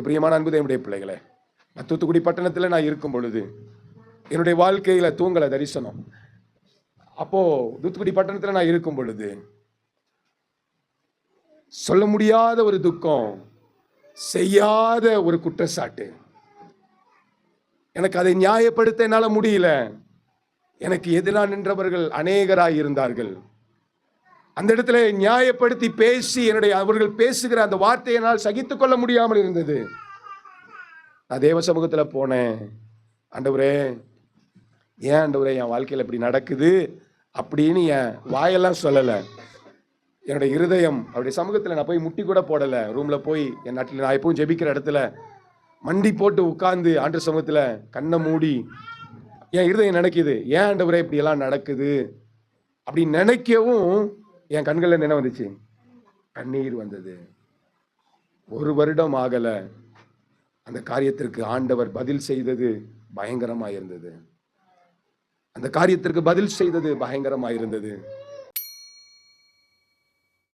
பிரியமான அன்பு தேவனுடைய பிள்ளைகளே, நான் தூத்துக்குடி பட்டணத்தில் நான் இருக்கும் பொழுது என்னுடைய வாழ்க்கையில தூங்கல தரிசனம். அப்போ தூத்துக்குடி பட்டணத்தில் நான் இருக்கும் பொழுது சொல்ல முடியாத ஒரு துக்கம், செய்யாத ஒரு குற்றச்சாட்டு. எனக்கு அதை நியாயப்படுத்த என்னால முடியல. எனக்கு எதிராக நின்றவர்கள் அநேகராய் இருந்தார்கள். அந்த இடத்துல நியாயப்படுத்தி பேசி அவர்கள் பேசுகிற அந்த வார்த்தையினால் சகித்துக் கொள்ள முடியாமல் இருந்தது. நான் தேவ சமூகத்துல போனேன். ஆண்டவரே, ஏன் ஆண்டவரே என் வாழ்க்கையில இப்படி நடக்குது அப்படின்னு என் வாயெல்லாம் சொல்லல. என்னுடைய இருதயம் அவருடைய சமூகத்துல நான் போய் முட்டி கூட போடல. ரூம்ல போய் என் நாட்டில் நான் எப்பவும் ஜெபிக்கிற இடத்துல மண்டி போட்டு உட்கார்ந்து ஆண்டவர் சமூகத்துல கண்ணை மூடி என் இருதயம் நினைக்குது, ஏன் ஆண்டவரே இப்படி எல்லாம் நடக்குது அப்படி நினைக்கவும் என் கண்கள்ல என்ன வந்துச்சு? கண்ணீர் வந்தது. 1 வருடம் ஆகல, அந்த காரியத்திற்கு ஆண்டவர் பதில் செய்தது பயங்கரமாயிருந்தது. அந்த காரியத்திற்கு பதில் செய்தது பயங்கரமாயிருந்தது.